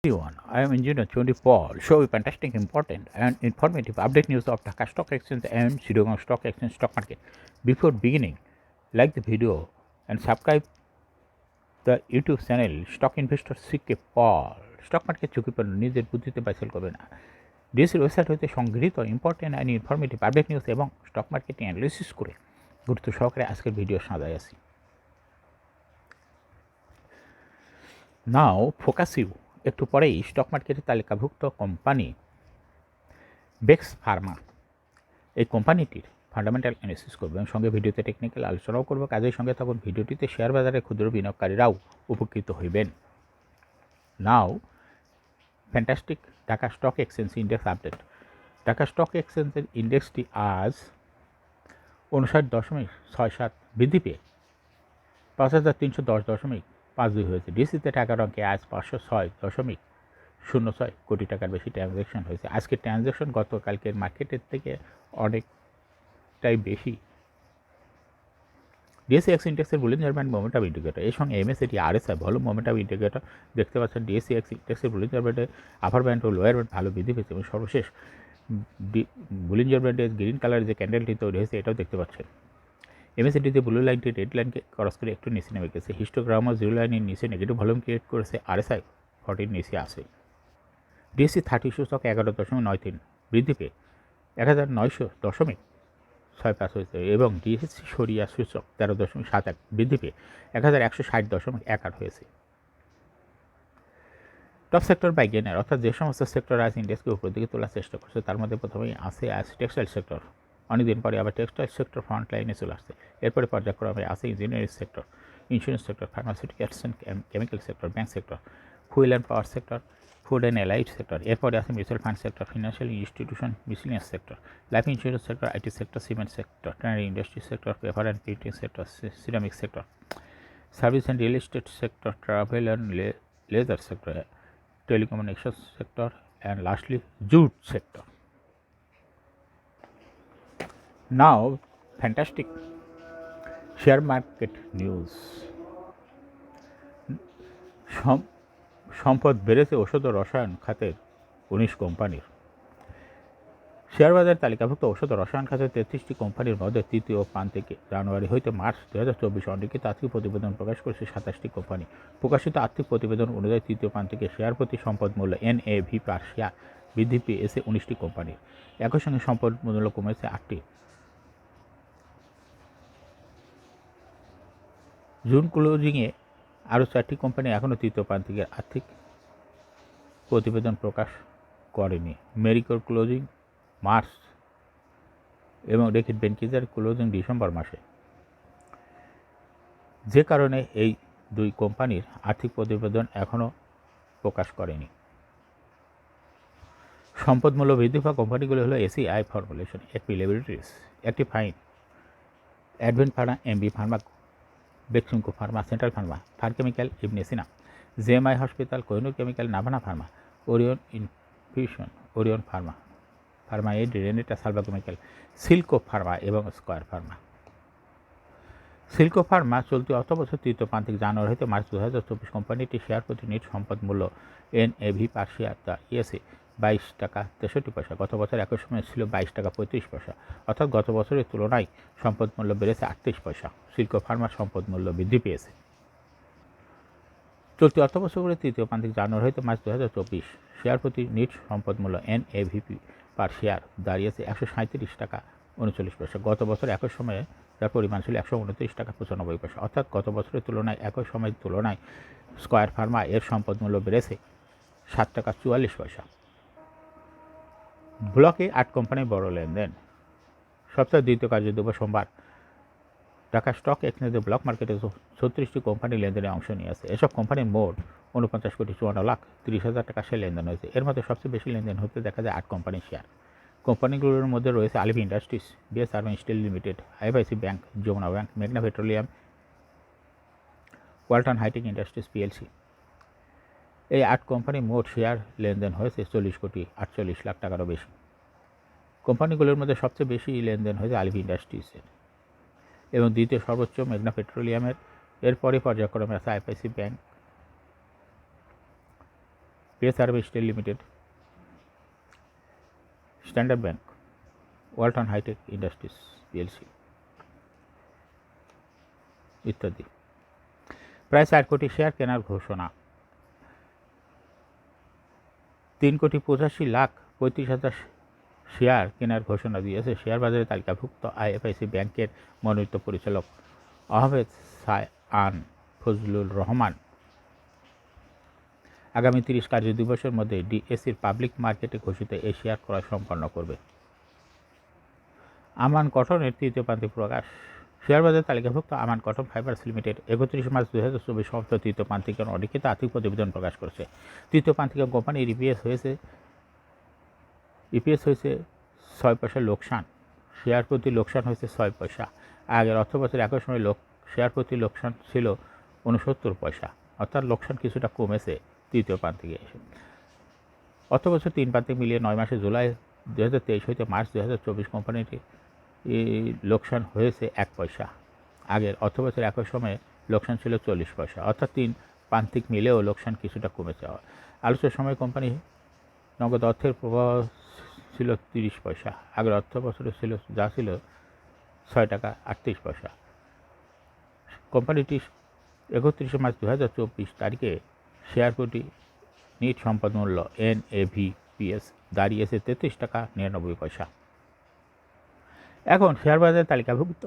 Everyone, I am Engineer Chundi Paul. Show you fantastic, important, and informative update news of Dhaka Stock Exchange and Chittagong Stock Exchange stock market. Before beginning, like the video and subscribe the YouTube channel Stock Investor CK Paul. Stock market ঝুঁকিপূর্ণ নিজের বুদ্ধিতে বাইসেল করবে না। ডিএসির website হতে সংগৃহীত important and informative update news এবং stock market analysis করে গুরুত্ব সহকারে আজকের ভিডিও সাজাই আছি। নাও ফোকাস ইউ একটু পরেই স্টক মার্কেটের তালিকাভুক্ত কোম্পানি বেক্স ফার্মা এই কোম্পানিটির ফান্ডামেন্টাল অ্যানালিসিস করবো এবং সঙ্গে ভিডিওতে টেকনিক্যাল আলোচনাও করবো। কাজের সঙ্গে তখন ভিডিওটিতে শেয়ার বাজারে ক্ষুদ্র বিনিয়োগকারীরাও উপকৃত হইবেন। Now fantastic Dhaka stock exchange index update. Dhaka stock এক্সচেঞ্জের ইন্ডেক্সটি আজ 59.67 বৃদ্ধি পেয়ে 5,310.52 হয়েছে। ডিএসিতে টাকার অঙ্কে আজ 506.06 কোটি টাকার বেশি ট্রানজ্যাকশন হয়েছে। আজকের ট্রানজ্যাকশন গতকালকের মার্কেটের থেকে অনেকটাই বেশি। ডিএসসি এক্স ইন্ডেক্সের বুলিঞ্জার ব্যান্ড মোমেন্টাম ইন্ডিকেটর এর সঙ্গে এমএসএটি আরএসআই ভালো মোমেন্টাম ইন্ডিকেটর দেখতে পাচ্ছেন। ডিএসসি এক্স ইন্ডেক্সের বুলিঞ্জার ব্যান্ডে আপার ব্যান্ড ও লোয়ার ব্যান্ড ভালো বৃদ্ধি পেয়েছে এবং সর্বশেষ বুলিঞ্জার ব্যান্ডের গ্রিন কালারের যে ক্যান্ডেলটি তৈরি হয়েছে এটাও দেখতে পাচ্ছেন। এমএসএটিতে ব্লু লাইনটি রেড লাইনকে ক্রস করে একটু নিচে নেমে গেছে। হিস্টোগ্রামও জিরো লাইনের নিচে নেগেটিভ ভলিউম ক্রিয়েট করেছে। আরএসআই 40 নিচে আসে। ডিএসসি 30 সূচক 11.93 বৃদ্ধি পেয়ে 1900.65 হয়েছে এবং ডিএসসি সরিয়া সূচক 13.71 বৃদ্ধি পেয়ে 1160.18 হয়েছে। টপ সেক্টর বাই গেনার অর্থাৎ যে সমস্ত সেক্টর আজ ইন্ডেক্সকে উপর দিকে তোলার চেষ্টা করছে তার মধ্যে প্রথমেই আছে আজ টেক্সটাইল সেক্টর। অনেকদিন পরে আবার টেক্সটাইল সেক্টর ফ্রন্ট লাইনে চলে আসছে। এরপরে পর্যায়ক্রমে আছে engineering sector, insurance sector, pharmaceuticals and chemical sector, bank sector, fuel and power sector, food and allied sector. এরপরে আছে mutual fund sector, financial institution, miscellaneous sector, life insurance sector, IT sector, cement sector, tannery industry sector, paper and printing sector, ceramic sector, service and real estate sector, travel and leisure sector, telecommunications sector, and lastly jute sector. Now fantastic share market news. সম্পদ বেড়েছে ওষুধ ও রসায়ন খাতের 19 কোম্পানির। Share বাজার তালিকাভুক্ত ওষুধ ও রসায়ন খাতের 33টি কোম্পানির মধ্যে তৃতীয় প্রান্তিকে জানুয়ারি হইতে মার্চ 2024 অনির্দিষ্ট আর্থিক প্রতিবেদন প্রকাশ করেছে 27টি কোম্পানি। প্রকাশিত আর্থিক প্রতিবেদন অনুযায়ী তৃতীয় প্রান্তিকে শেয়ার প্রতি সম্পদ মূল্য NAV পার শেয়ার বৃদ্ধি পেয়েছে 19টি কোম্পানির। একই সঙ্গে সম্পদ মূল্য কমেছে 8টি। জুন ক্লোজিংয়ে আরও 4টি কোম্পানি এখনও তৃতীয় প্রান্তিকের আর্থিক প্রতিবেদন প্রকাশ করেনি। মেরিকোর ক্লোজিং মার্চ এবং রেকিট বেনকিজের ক্লোজিং ডিসেম্বর মাসে। যে কারণে এই দুই কোম্পানির আর্থিক প্রতিবেদন এখনও প্রকাশ করেনি। সম্পদ মূল্য বৃদ্ধি পাওয়া কোম্পানিগুলি হলো ACI Formulation, Acme Laboratories, Active Fine, Advent Pharma, MB Pharma, Beximco Pharma, Central Pharma, Far Chemical, Ibn Sina, JMI Hospital, Kohinoor Chemical, Navana Pharma, Orion Infusion, Orion Pharma, Pharma Aid, Renata, Salva Chemical, Silco Pharma এবং স্কয়ার ফার্মা। সিল্কো ফার্মা চলতি অর্থবছর তৃতীয় প্রান্তিক জানুয়ারি হতে March 2024 কোম্পানিটি share প্রতি NEET সম্পদ মূল্য NAV পার শেয়ার তা ইএসএ 22 টাকা 63 পয়সা। গত বছর একই সময় ছিল 22 টাকা 35 পয়সা, অর্থাৎ গত বছরের তুলনায় সম্পদ মূল্য বেড়েছে 38 পয়সা। সিল্কো ফার্মার সম্পদ মূল্য বৃদ্ধি পেয়েছে। চলতি অর্থবছরের তৃতীয় প্রান্তিক জানুয়ারি হতে মার্চ 2024 শেয়ার প্রতি নিট সম্পদ মূল্য NAV পার শেয়ার দাঁড়িয়েছে 137 টাকা 39 পয়সা। গত বছর একই সময়ে যার পরিমাণ ছিল 129 টাকা 95 পয়সা, অর্থাৎ গত বছরের তুলনায় একই সময়ের তুলনায় স্কয়ার ফার্মা এর সম্পদ মূল্য বেড়েছে 7 টাকা 44 পয়সা। ব্লকে 8 কোম্পানির বড় লেনদেন। সপ্তাহের দ্বিতীয় কার্যদিবস সোমবার ঢাকা স্টক এক্সচেঞ্জে ব্লক মার্কেটে 36টি কোম্পানি লেনদেনে অংশ নিয়ে আছে। এসব কোম্পানির মোট 49,54,30,000 টাকা শেয়ার লেনদেন হয়েছে। এর মধ্যে সবচেয়ে বেশি লেনদেন হতে দেখা যায় 8 কোম্পানির শেয়ার। কোম্পানিগুলোর মধ্যে রয়েছে Alif Industries, BS Urban Steel Limited, IFIC Bank, Jamuna Bank, মেঘনা Petroleum, Walton Hitech Industries PLC। এই 8 কোম্পানির মোট শেয়ার লেনদেন হয়েছে 40,48 লাখ টাকারও বেশি। কোম্পানিগুলোর মধ্যে সবচেয়ে বেশি লেনদেন হয়েছে আলিভ ইন্ডাস্ট্রিজের এবং দ্বিতীয় সর্বোচ্চ মেঘনা পেট্রোলিয়ামের। এরপরে পর্যায়ক্রমে আছে IFIC ব্যাংক, পেস আরব Steel Limited, Standard Bank, Walton Hitech Industries PLC ইত্যাদি। প্রায় 4 কোটি শেয়ার কেনার ঘোষণা। 3,85,35,000 শেয়ার কেনার ঘোষণা দিয়েছে শেয়ার বাজারে তালিকাভুক্ত আইএফআইসি ব্যাংকের মনোনীত পরিচালক আহমেদ সায়ান ফজলুর রহমান। আগামী 30 কার্য দিবসের মধ্যে ডিএসসির পাবলিক মার্কেটে ঘোষিত এই শেয়ার ক্রয় সম্পন্ন করবে। আমান কটনের তৃতীয় প্রান্তিক প্রকাশ। শেয়ার বাজারে তালিকাভুক্ত আমান কটন ফাইবার্স লিমিটেড 31 মার্চ 2024 সমাপ্ত তৃতীয় প্রান্তিকের অলিখিত আর্থিক প্রতিবেদন প্রকাশ করেছে। তৃতীয় প্রান্তিকের কোম্পানির ইপিএস হয়েছে 6 পয়সা লোকসান। শেয়ার প্রতি লোকসান হয়েছে 6 পয়সা। আগের অর্থবছর একই সময় শেয়ার প্রতি লোকসান ছিল 69 পয়সা, অর্থাৎ লোকসান কিছুটা কমেছে তৃতীয় প্রান্তিকে এসে। অর্থবছর 3 প্রান্তিক মিলিয়ে 9 মাসে জুলাই 2023 হইতে মার্চ 2024 কোম্পানিটি লোকসান হয়েছে 1 পয়সা। আগের অর্থবছর একই সময়ে লোকসান ছিল 40 পয়সা, অর্থাৎ 3 প্রান্তিক মিলেও লোকসান কিছুটা কমেছে। আলোচ্য সময় কোম্পানি নগদ অর্থের প্রবাহ ছিল 30 পয়সা। আগের অর্থ বছরে ছিল 6 টাকা 38 পয়সা। কোম্পানিটি 31 মার্চ 2024 তারিখে শেয়ার প্রতি নিট সম্পদ মূল্য NAVPS দাঁড়িয়েছে 33 টাকা 99 পয়সা। এখন শেয়ার বাজারে তালিকাভুক্ত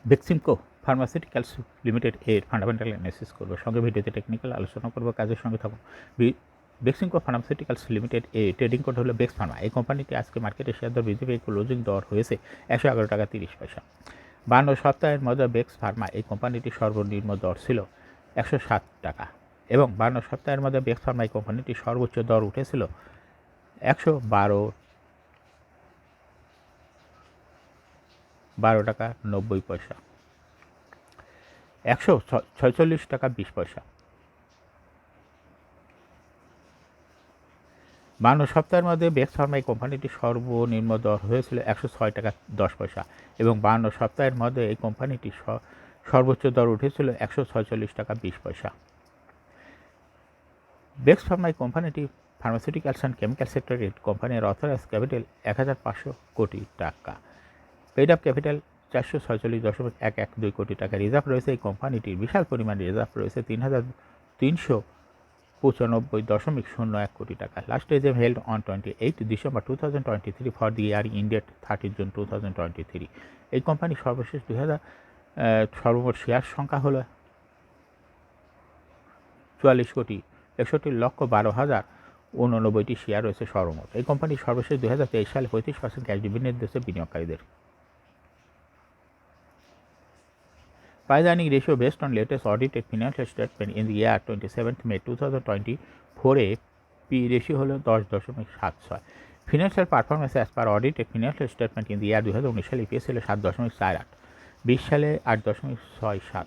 বেক্সিমকো ফার্মাসিউটিক্যালস লিমিটেড এর ফান্ডামেন্টাল অ্যানালিসিস করবো, সঙ্গে ভিডিওতে টেকনিক্যাল আলোচনা করবো। কাজের সঙ্গে থাকুন। বেক্সিমকো ফার্মাসিউটিক্যালস লিমিটেড এ ট্রেডিং কোড হলো বেক্স ফার্মা। এই কোম্পানিটি আজকে মার্কেটে শেয়ার দর বৃদ্ধি পেয়ে ক্লোজিং দর হয়েছে 111 টাকা 30 পয়সা। 52 সপ্তাহের মধ্যে বেক্স ফার্মা এই কোম্পানিটির সর্বনিম্ন দর ছিল 107 টাকা এবং 52 সপ্তাহের মধ্যে বেক্স ফার্মা এই কোম্পানিটির সর্বোচ্চ দর উঠেছিল 112 টাকা 90 পয়সা, 146 টাকা 20 পয়সা। 52 সপ্তাহের মধ্যে বেক্স ফার্মা এই কোম্পানিটির সর্বনিম্ন দর হয়েছিল 106 টাকা 10 পয়সা এবং 52 সপ্তাহের মধ্যে এই কোম্পানিটির সর্বোচ্চ দর উঠেছিল 146 টাকা 20 পয়সা। বেক্স ফার্মা এই কোম্পানিটি ফার্মাসিউটিক্যালস অ্যান্ড কেমিক্যাল সেক্টরের কোম্পানির অথরাইজ ক্যাপিটাল 1500 কোটি টাকা, পেইড আপ ক্যাপিটাল 446.112 কোটি টাকা। রিজার্ভ রয়েছে এই কোম্পানিটির বিশাল পরিমাণ রিজার্ভ রয়েছে 3,395.01 কোটি টাকা। Last AGM held on 28 December 2023 for the year ended 30 June 2023। এই কোম্পানির সর্বশেষ সর্বমোট শেয়ার সংখ্যা হলো 44,61,12,089টি শেয়ার রয়েছে সর্বমোট। এই কোম্পানির সর্বশেষ 2023 সালে 35% ক্যাশ ডিভিডেন্ড দিয়েছে বিনিয়োগকারীদের। Price earning ratio based on latest audited financial statement in the year 27th May 2024 A P ratio হলো 10.76। Financial performance as per audited financial statement in the year 2019 সালে ইপিএস ছিল 7.48, 20 সালে 8.67,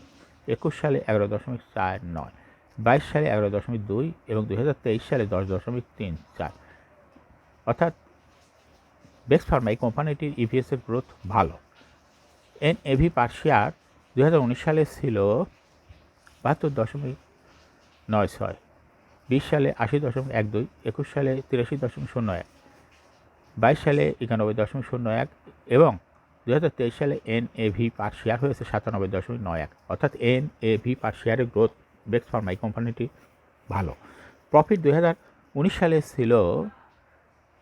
21 সালে 11.49, 22 সালে 11.2 এবং 2023 সালে 10.34। অর্থাৎ বেক্স ফার্মা এই কোম্পানিটির ইপিএসের গ্রোথ ভালো। NAV পার শেয়ার 2019 সালে ছিল 72.96, 20 সালে 80.12, 21 সালে 83.01, 22 সালে 91.01 এবং 2023 সালে NAV পার শেয়ার হয়েছে 97.91। অর্থাৎ NAV পার শেয়ারের গ্রোথ বেক্স ফার্মা এই কোম্পানিটি ভালো। প্রফিট 2019 সালে ছিল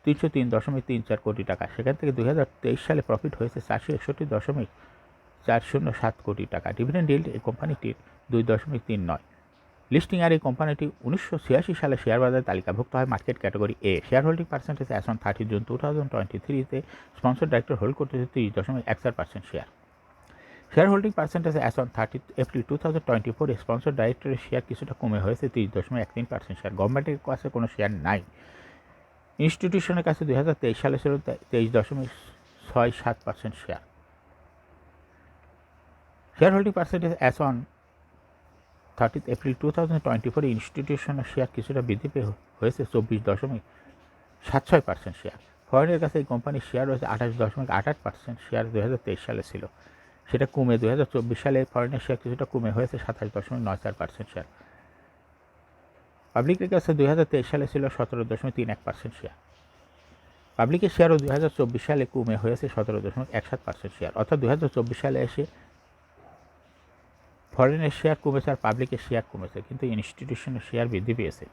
303.34 কোটি টাকা, সেখান থেকে 2023 সালে প্রফিট হয়েছে 461.407 কোটি টাকা। ডিভিডেন্ড yield এই কোম্পানিটির 2.39। লিস্টিং আর এই কোম্পানিটি 1986 সালে শেয়ার বাজারে তালিকাভুক্ত হয় market category A. Share holding percentage as on 30 June 2023-তে স্পন্সর ডাইরেক্টর হোল্ড করতেছে 30.14% share. Share holding percentage as on 30 April 2024 sponsor ডাইরেক্টরের শেয়ার কিছুটা কমে হয়েছে 30.13% শেয়ার। গভর্নমেন্টের কাছে কোনো শেয়ার নাই। ইনস্টিটিউশনের কাছে 2023 সালে ছিল 23.67% share. Share holding percentage as on 30 April 2024 ইনস্টিটিউশনের শেয়ার কিছুটা বৃদ্ধি পেয়ে হয়েছে 24.76% শেয়ার। ফরেনের কাছে এই কোম্পানির শেয়ার রয়েছে 28.88% শেয়ার 2023 সালে ছিল, সেটা কমে 2024 সালে ফরেনের শেয়ার কিছুটা কমে হয়েছে 27.94% শেয়ার। পাবলিকের কাছে 2023 সালে ছিল 17.31% শেয়ার। পাবলিকের শেয়ারও 2024 সালে কমে হয়েছে 17.17% শেয়ার, অর্থাৎ 2024 সালে এসে ফরেনের শেয়ার কমেছে আর পাবলিকের শেয়ার কমেছে, কিন্তু ইনস্টিটিউশনের শেয়ার বৃদ্ধি পেয়েছে।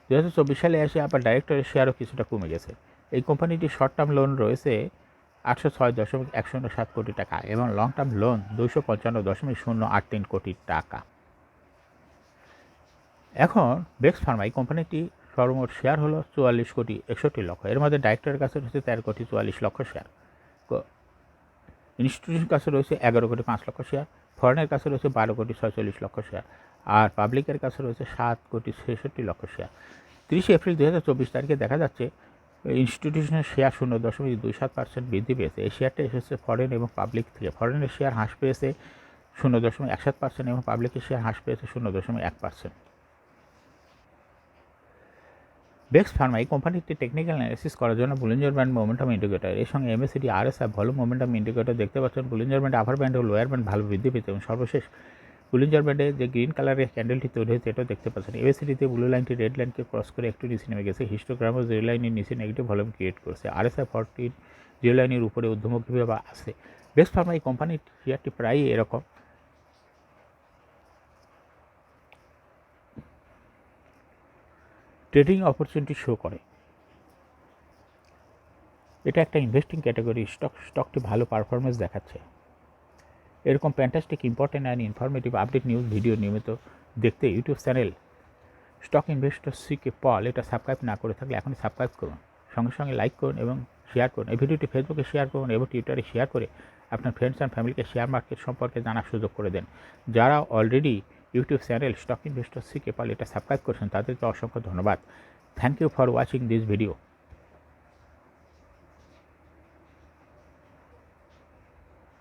2024 সালে এসে আবার ডাইরেক্টরের শেয়ারও কিছুটা কমে গেছে। এই কোম্পানিটির শর্ট টার্ম লোন রয়েছে 806.107 কোটি টাকা এবং লং টার্ম লোন 255.083 কোটি টাকা। এখন বেক্স ফার্মা এই কোম্পানিটি সর্বমোট শেয়ার হলো 44.61 কোটি। এর মধ্যে ডাইরেক্টরের কাছে রয়েছে 13.44 কোটি শেয়ার, ইনস্টিটিউশনের কাছে রয়েছে 11.5 কোটি শেয়ার, ফরেনের কাছে রয়েছে 12.46 কোটি শেয়ার, আর পাবলিকের কাছে রয়েছে 7.66 কোটি শেয়ার। 30 এপ্রিল 2024 তারিখে দেখা যাচ্ছে ইনস্টিটিউশনের শেয়ার 0.27% বৃদ্ধি পেয়েছে। এই শেয়ারটা এসেছে ফরেন এবং পাবলিক থেকে। ফরেনের শেয়ার হ্রাস পেয়েছে 0.17% এবং পাবলিকের শেয়ার হ্রাস পেয়েছে 0.1%। বেক্স ফার্মা এই কোম্পানিটি টেকনিক্যাল অ্যানালিসিস করার জন্য বুলিঞ্জার ব্যান্ড মোমেন্টাম ইন্ডিকেটর এর সঙ্গে MACD RSI volume momentum indicator দেখতে পাচ্ছেন। বুলিঞ্জার ব্যান্ড আপার ব্যান্ড ও লোয়ার ব্যান্ড ভালো বৃদ্ধি পেয়েছে এবং সর্বশেষ বুলিঞ্জার ব্যান্ডে যে গ্রিন কালারের ক্যান্ডেলটি তৈরি হয়েছে এটাও দেখতে পাচ্ছেন। MACDতে ব্লু লাইনটি রেড লাইনকে ক্রস করে একটু নিচে নেমে গেছে। হিস্টোগ্রামও জিরো লাইনের নিচে নেগেটিভ ভলিউম ক্রিয়েট করেছে। RSI 40 জিরো লাইনের উপরে ঊর্ধ্বমুখীভাবে আছে। বেক্স ফার্মা এই কোম্পানির শেয়ারটি প্রায়ই এরকম ট্রেডিং অপরচুনিটি শো করে। এটা একটা ইনভেস্টিং ক্যাটাগরি। স্টকটি ভালো পারফরমেন্স দেখাচ্ছে। এরকম fantastic important and informative update news video নিয়মিত দেখতে YouTube channel stock investor CK Paul এটা সাবস্ক্রাইব না করে থাকলে এখনই সাবস্ক্রাইব করুন, সঙ্গে সঙ্গে লাইক করুন এবং শেয়ার করুন। এই ভিডিওটি ফেসবুকে শেয়ার করুন এবং টুইটারে শেয়ার করে আপনার ফ্রেন্ডস অ্যান্ড ফ্যামিলিকে শেয়ার মার্কেট সম্পর্কে জানার সুযোগ করে দেন। যারা already YouTube channel stock investor CK Paul এটা সাবস্ক্রাইব করেছেন তাদেরকে অসংখ্য ধন্যবাদ। Thank you for watching this video.